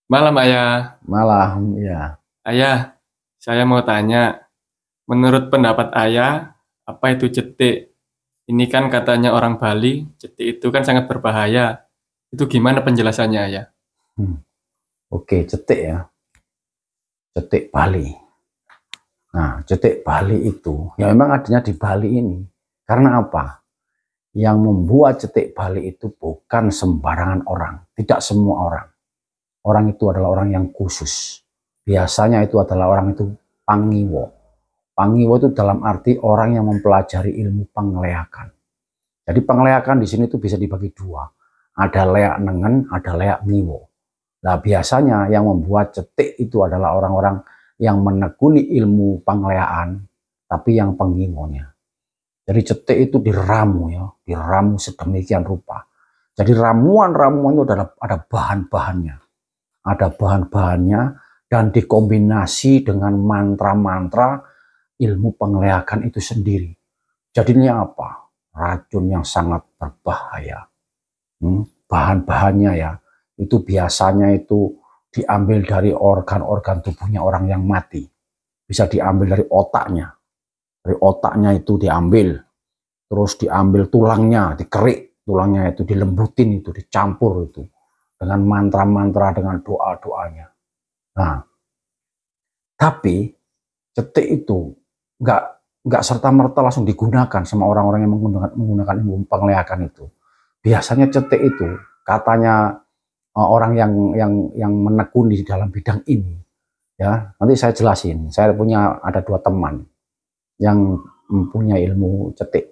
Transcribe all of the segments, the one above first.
Malam Ayah. Malam, ya. Ayah, saya mau tanya, menurut pendapat Ayah, apa itu cetik? Ini kan katanya orang Bali, cetik itu kan sangat berbahaya. Itu gimana penjelasannya Ayah? Hmm. Oke, cetek ya. Cetek Bali. Nah, cetek Bali itu, ya memang adanya di Bali ini. Karena apa? Yang membuat cetek Bali itu bukan sembarangan orang. Tidak semua orang. Orang itu adalah orang yang khusus. Biasanya itu adalah orang itu pangiwo. Pangiwo itu dalam arti orang yang mempelajari ilmu pengeleakan. Jadi pengeleakan di sini itu bisa dibagi dua. Ada leak nengen, ada leak ngiwo. Nah, biasanya yang membuat cetik itu adalah orang-orang yang menekuni ilmu pengeleaan, tapi yang pengimonya. Jadi cetik itu diramu ya, diramu sedemikian rupa. Jadi ramuan-ramuan itu ada bahan-bahannya. Ada bahan-bahannya dan dikombinasi dengan mantra-mantra ilmu pengeleakan itu sendiri. Jadinya apa? Racun yang sangat berbahaya. Bahan-bahannya ya, itu biasanya itu diambil dari organ-organ tubuhnya orang yang mati. Bisa diambil dari otaknya. Dari otaknya itu diambil. Terus diambil tulangnya, dikerik. Tulangnya itu dilembutin, itu dicampur itu. Dengan mantra-mantra, dengan doa-doanya. Nah, tapi cetik itu nggak nggak serta merta langsung digunakan sama orang-orang yang menggunakan ilmu pengeleakan itu. Biasanya cetik itu katanya orang yang menekuni di dalam bidang ini, ya nanti saya jelasin. Saya punya ada dua teman yang mempunyai ilmu cetik.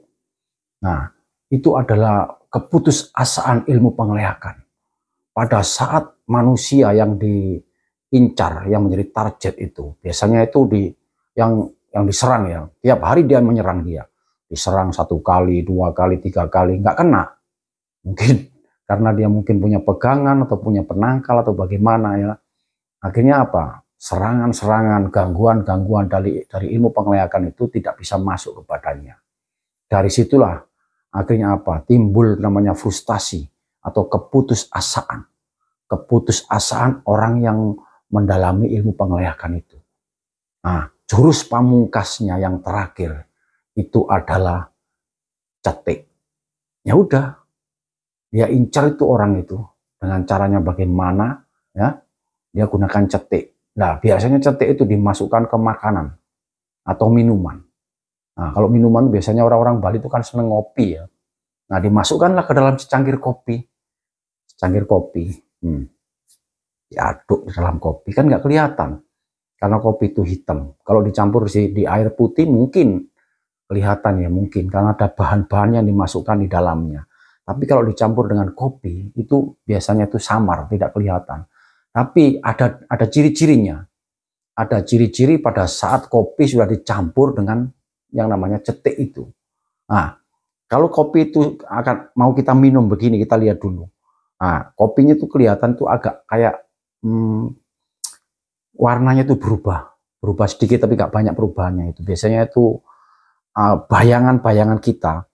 Nah, itu adalah keputusasaan ilmu pengeleakan. Pada saat manusia yang diincar, yang menjadi target itu, biasanya itu yang diserang ya. Tiap hari dia menyerang dia. Diserang satu kali, dua kali, tiga kali, nggak kena. Mungkin karena dia mungkin punya pegangan atau punya penangkal atau bagaimana ya. Akhirnya apa? Serangan-serangan, gangguan-gangguan dari ilmu pengeleakan itu tidak bisa masuk ke badannya. Dari situlah akhirnya apa? Timbul namanya frustasi atau keputusasaan. Keputusasaan orang yang mendalami ilmu pengeleakan itu. Nah, jurus pamungkasnya yang terakhir itu adalah cetik. Ya udah, dia incar itu orang itu dengan caranya bagaimana ya, dia gunakan cetik. Nah, biasanya cetik itu dimasukkan ke makanan atau minuman. Nah, kalau minuman biasanya orang-orang Bali itu kan seneng ngopi ya. Nah, dimasukkanlah ke dalam secangkir kopi. Secangkir kopi. Diaduk di dalam kopi kan nggak kelihatan karena kopi itu hitam. Kalau dicampur di air putih mungkin kelihatan ya, mungkin karena ada bahan-bahan yang dimasukkan di dalamnya. Tapi kalau dicampur dengan kopi itu biasanya itu samar, tidak kelihatan. Tapi ada ciri-cirinya. Ada ciri-ciri pada saat kopi sudah dicampur dengan yang namanya cetik itu. Nah, kalau kopi itu akan mau kita minum begini, kita lihat dulu. Nah, kopinya itu kelihatan tuh agak kayak warnanya itu berubah sedikit tapi nggak banyak perubahannya itu. Biasanya itu bayangan-bayangan kita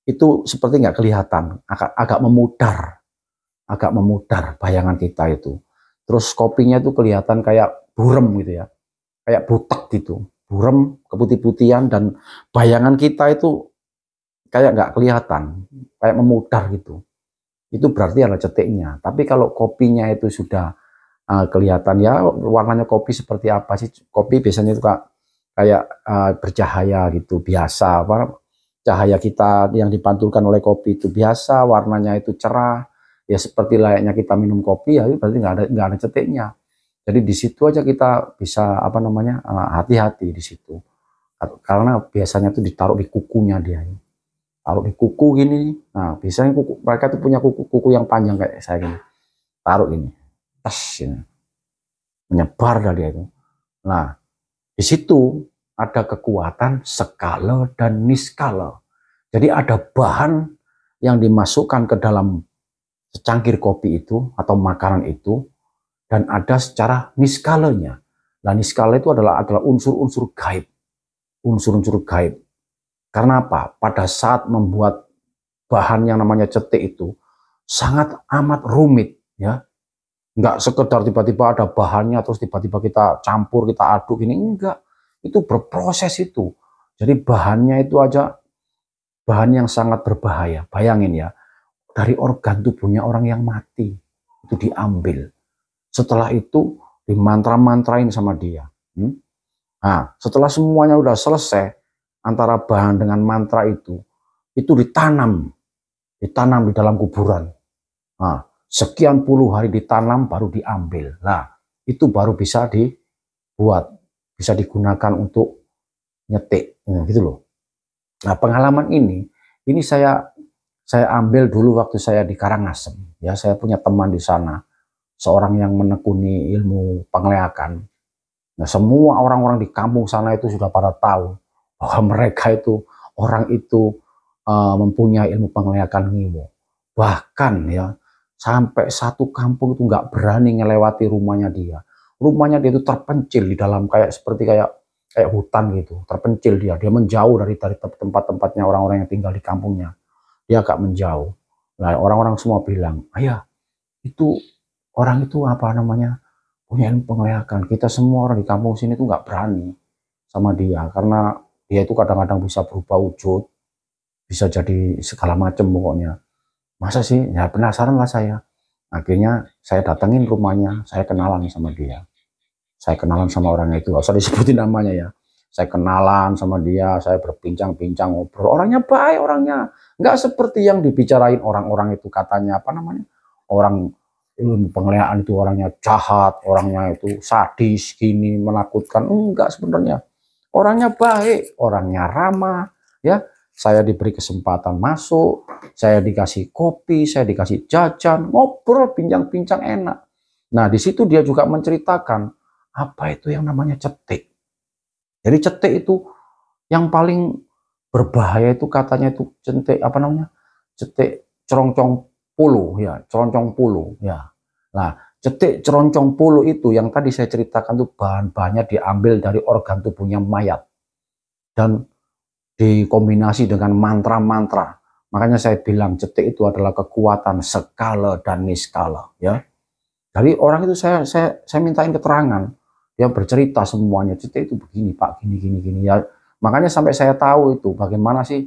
itu seperti nggak kelihatan, agak memudar bayangan kita itu. Terus kopinya itu kelihatan kayak burem gitu ya, kayak butek gitu, burem, keputih-putihan dan bayangan kita itu kayak nggak kelihatan, kayak memudar gitu. Itu berarti ada cetiknya. Tapi kalau kopinya itu sudah kelihatan ya warnanya kopi seperti apa sih? Kopi biasanya itu kayak bercahaya gitu, biasa apa cahaya kita yang dipantulkan oleh kopi itu biasa, warnanya itu cerah, ya seperti layaknya kita minum kopi ya, itu berarti nggak ada cetiknya. Jadi di situ aja kita bisa apa namanya hati-hati di situ, karena biasanya itu ditaruh di kukunya dia, taruh di kuku gini. Nah biasanya mereka tuh punya kuku yang panjang kayak saya gini, taruh ini, tas ini, menyebar dari itu. Nah di situ ada kekuatan skala dan niskala. Jadi ada bahan yang dimasukkan ke dalam secangkir kopi itu atau makanan itu dan ada secara niskalanya. Nah, niskala itu adalah unsur-unsur gaib. Unsur-unsur gaib. Karena apa? Pada saat membuat bahan yang namanya cetik itu sangat amat rumit ya. Nggak sekedar tiba-tiba ada bahannya terus tiba-tiba kita campur, kita aduk ini, enggak. Itu berproses itu. Jadi bahannya itu aja bahan yang sangat berbahaya. Bayangin ya, dari organ tubuhnya orang yang mati itu diambil. Setelah itu dimantra-mantrain sama dia. Nah, setelah semuanya udah selesai antara bahan dengan mantra itu ditanam di dalam kuburan. Nah, sekian puluh hari ditanam baru diambil. Nah, itu baru bisa dibuat, bisa digunakan untuk nyetik, gitu loh. Nah, pengalaman ini saya ambil dulu waktu saya di Karangasem. Ya, saya punya teman di sana, seorang yang menekuni ilmu pengeleakan. Nah, semua orang-orang di kampung sana itu sudah pada tahu bahwa mereka itu orang itu mempunyai ilmu pengeleakan ngiwo. Bahkan ya sampai satu kampung itu nggak berani ngelewati rumahnya dia. Rumahnya dia itu terpencil di dalam kayak hutan gitu, terpencil dia. Dia menjauh dari tempat-tempatnya orang-orang yang tinggal di kampungnya. Dia agak menjauh. Nah, orang-orang semua bilang, ayah itu orang itu apa namanya punya ilmu pengeleakan. Kita semua orang di kampung sini tuh nggak berani sama dia karena dia itu kadang-kadang bisa berubah wujud, bisa jadi segala macam pokoknya. Masa sih? Ya penasaran lah saya. Akhirnya saya datengin rumahnya, saya kenalan sama dia. Saya kenalan sama orangnya itu, nggak usah disebutin namanya ya. Saya kenalan sama dia, saya berbincang-bincang ngobrol. Orangnya baik, orangnya nggak seperti yang dibicarain orang-orang itu katanya apa namanya orang ilmu pengeleaan itu orangnya jahat, orangnya itu sadis, gini menakutkan. Enggak sebenarnya. Orangnya baik, orangnya ramah, ya. Saya diberi kesempatan masuk, saya dikasih kopi, saya dikasih jajan, ngobrol, bincang-bincang enak. Nah, di situ dia juga menceritakan apa itu yang namanya cetik. Jadi cetik itu yang paling berbahaya itu katanya itu cetik apa namanya? Cetik ceroncong puluh ya, ceroncong puluh ya. Nah, cetik ceroncong puluh itu yang tadi saya ceritakan tuh bahan-bahannya diambil dari organ tubuhnya mayat dan dikombinasi dengan mantra-mantra. Makanya saya bilang cetik itu adalah kekuatan skala dan niskala ya. Jadi orang itu saya mintain keterangan. Dia bercerita semuanya, cetek itu begini Pak, gini ya. Makanya sampai saya tahu itu bagaimana sih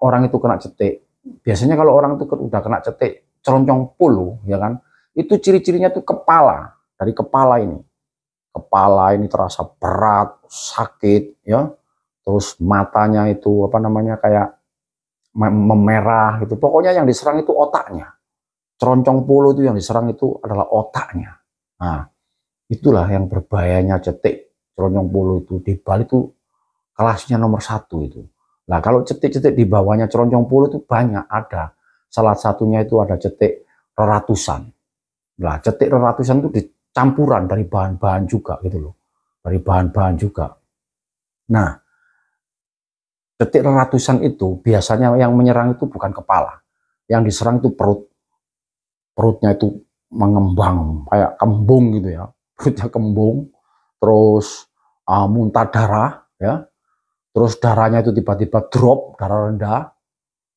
orang itu kena cetek. Biasanya kalau orang itu udah kena cetek ceroncong puluh ya kan, itu ciri-cirinya tuh kepala, dari kepala ini. Kepala ini terasa berat, sakit ya. Terus matanya itu apa namanya kayak memerah gitu. Pokoknya yang diserang itu otaknya. Ceroncong puluh itu yang diserang itu adalah otaknya. Nah, itulah yang berbahayanya cetik ceroncong puluh itu. Di Bali itu kelasnya nomor 1 itu. Nah, kalau cetik-cetik di bawahnya ceroncong puluh itu banyak ada. Salah satunya itu ada cetik reratusan. Nah, cetik reratusan itu dicampuran dari bahan-bahan juga gitu loh. Dari bahan-bahan juga. Nah, cetik reratusan itu biasanya yang menyerang itu bukan kepala. Yang diserang itu perut. Perutnya itu mengembang kayak kembung gitu ya. Perutnya kembung, terus muntah darah ya. Terus darahnya itu tiba-tiba drop, darah rendah.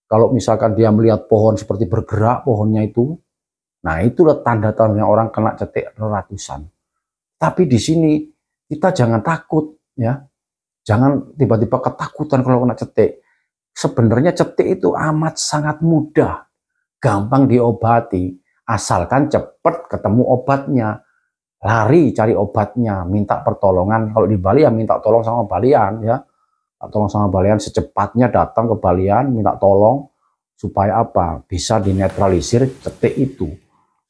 Kalau misalkan dia melihat pohon seperti bergerak pohonnya itu, nah itulah tanda-tandanya orang kena cetik reratusan. Tapi di sini kita jangan takut ya. Jangan tiba-tiba ketakutan kalau kena cetik. Sebenarnya cetik itu amat sangat mudah, gampang diobati, asalkan cepat ketemu obatnya. Lari cari obatnya, minta pertolongan. Kalau di Bali ya minta tolong sama Balian ya. Tolong sama Balian secepatnya datang ke Balian minta tolong supaya apa? Bisa dinetralisir cetik itu.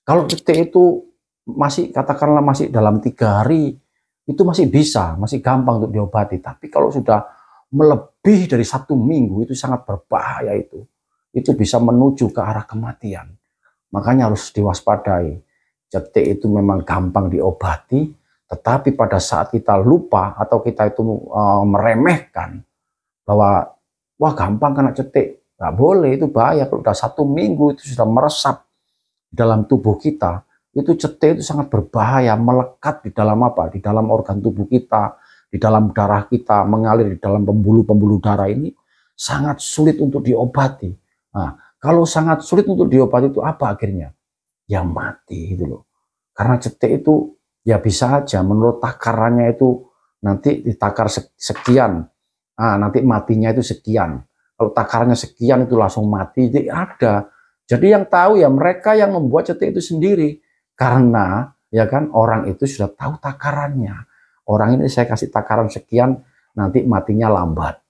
Kalau cetik itu masih katakanlah masih dalam 3 hari itu masih bisa, masih gampang untuk diobati. Tapi kalau sudah melebihi dari 1 minggu itu sangat berbahaya itu. Itu bisa menuju ke arah kematian. Makanya harus diwaspadai. Cetik itu memang gampang diobati, tetapi pada saat kita lupa atau kita itu meremehkan bahwa wah gampang kena cetik, nggak boleh, itu bahaya. Kalau udah 1 minggu itu sudah meresap dalam tubuh kita, itu cetik itu sangat berbahaya, melekat di dalam apa? Di dalam organ tubuh kita, di dalam darah kita, mengalir di dalam pembuluh-pembuluh darah ini sangat sulit untuk diobati. Nah, kalau sangat sulit untuk diobati itu apa akhirnya? Ya mati gitu loh. Karena cetek itu ya bisa aja menurut takarannya itu nanti ditakar sekian, nanti matinya itu sekian. Kalau takarannya sekian itu langsung mati, jadi ada. Jadi yang tahu ya mereka yang membuat cetek itu sendiri. Karena ya kan orang itu sudah tahu takarannya. Orang ini saya kasih takaran sekian, nanti matinya lambat.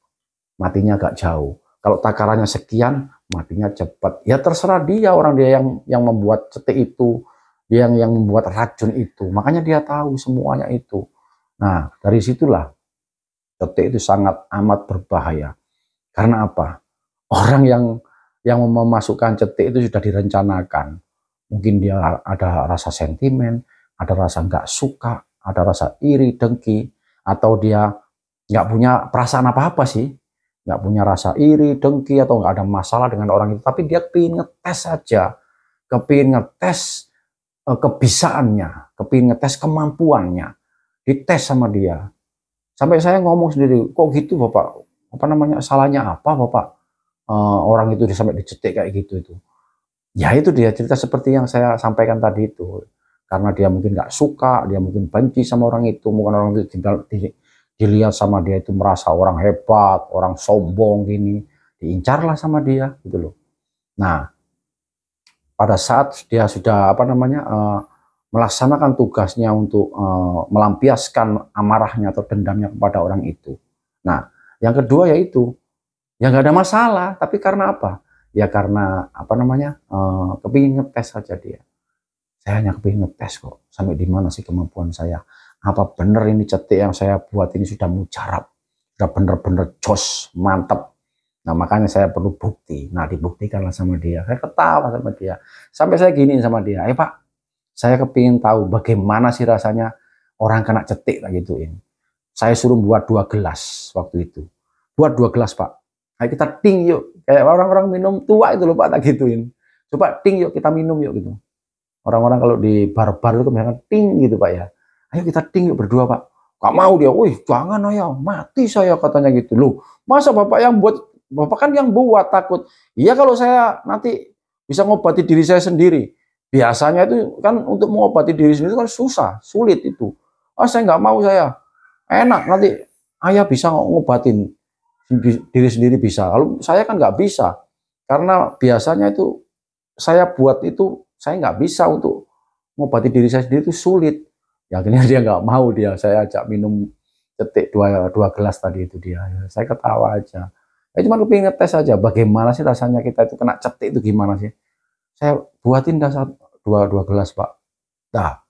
Matinya agak jauh. Kalau takarannya sekian, matinya cepat. Ya terserah dia, orang dia yang membuat cetek itu, dia yang membuat racun itu. Makanya dia tahu semuanya itu. Nah, dari situlah cetek itu sangat amat berbahaya. Karena apa? Orang yang memasukkan cetek itu sudah direncanakan. Mungkin dia ada rasa sentimen, ada rasa nggak suka, ada rasa iri, dengki, atau dia nggak punya perasaan apa-apa sih, nggak punya rasa iri, dengki, atau nggak ada masalah dengan orang itu, tapi dia pengen ngetes saja, kepingin ngetes kebisaannya, kepingin ngetes kemampuannya, dites sama dia. Sampai saya ngomong sendiri, kok gitu Bapak? Apa namanya, salahnya apa Bapak? Orang itu sampai dicetek kayak gitu itu. Ya itu dia cerita seperti yang saya sampaikan tadi itu. Karena dia mungkin nggak suka, dia mungkin benci sama orang itu, mungkin orang itu dilihat sama dia itu merasa orang hebat, orang sombong gini, diincarlah sama dia gitu loh. Nah, pada saat dia sudah apa namanya melaksanakan tugasnya untuk melampiaskan amarahnya atau dendamnya kepada orang itu. Nah, yang kedua yaitu ya nggak ada masalah, tapi karena apa? Ya karena apa namanya kepingin ngetes saja dia. Saya hanya kepingin ngetes kok, sampai di mana sih kemampuan saya. Apa benar ini cetek yang saya buat ini sudah mujarab, sudah benar-benar jos, mantap. Nah makanya saya perlu bukti. Nah dibuktikanlah sama dia. Saya ketawa sama dia. Sampai saya giniin sama dia, ayo Pak, saya kepingin tahu bagaimana sih rasanya orang kena cetek kayak gituin. Saya suruh buat 2 gelas waktu itu. Buat 2 gelas Pak. Ayo kita ting yuk. Kayak orang-orang minum tua itu loh Pak, tak gituin. Coba ting yuk, kita minum yuk gitu. Orang-orang kalau di bar-bar itu kebanyakan ting gitu Pak ya. Ayo kita ting yuk berdua Pak. Gak mau dia, wih jangan ayah, mati saya katanya gitu. Loh, masa Bapak yang buat, Bapak kan yang buat takut. Iya kalau saya nanti bisa ngobati diri saya sendiri. Biasanya itu kan untuk mengobati diri sendiri itu kan susah, sulit itu. Saya nggak mau saya. Enak nanti ayah bisa ngobatin diri sendiri bisa. Lalu saya kan nggak bisa. Karena biasanya itu saya buat itu, saya nggak bisa untuk ngobati diri saya sendiri itu sulit. Ya, akhirnya dia nggak mau, dia saya ajak minum cetek dua gelas tadi itu dia. Saya ketawa aja. Ya cuma kepingin ngetes aja bagaimana sih rasanya kita itu kena cetek itu gimana sih. Saya buatin dah dua gelas Pak. Nah,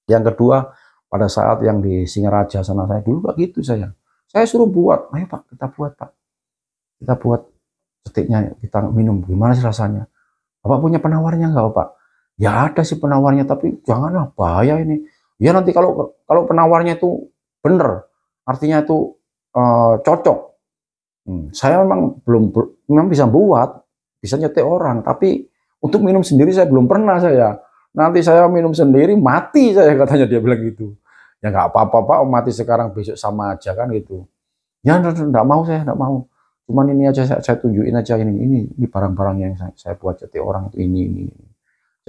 yang kedua pada saat yang di Singaraja sana saya dulu Pak gitu saya. Saya suruh buat, ayo Pak kita buat Pak. Kita buat ceteknya, kita minum gimana sih rasanya. Bapak punya penawarnya nggak Pak? Ya ada sih penawarnya, tapi janganlah bahaya ini. Ya nanti kalau penawarnya itu bener, artinya itu cocok. Saya memang bisa buat, bisa nyetek orang, tapi untuk minum sendiri saya belum pernah saya. Nanti saya minum sendiri mati saya katanya, dia bilang gitu. Ya nggak apa-apa Pak, mati sekarang besok sama aja kan gitu. Ya enggak mau, saya enggak mau. Cuman ini aja saya tunjukin aja ini barang-barang yang saya buat cetek orang itu ini.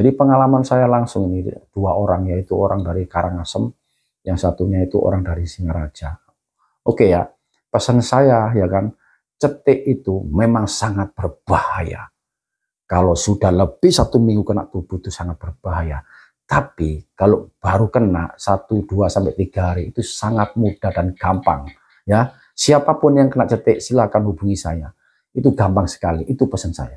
Jadi pengalaman saya langsung ini 2 orang, yaitu orang dari Karangasem, yang satunya itu orang dari Singaraja. Oke ya, pesan saya ya kan, cetek itu memang sangat berbahaya. Kalau sudah lebih 1 minggu kena tubuh itu sangat berbahaya. Tapi kalau baru kena 1, 2 sampai 3 hari itu sangat mudah dan gampang. Ya, siapapun yang kena cetek silakan hubungi saya. Itu gampang sekali. Itu pesan saya.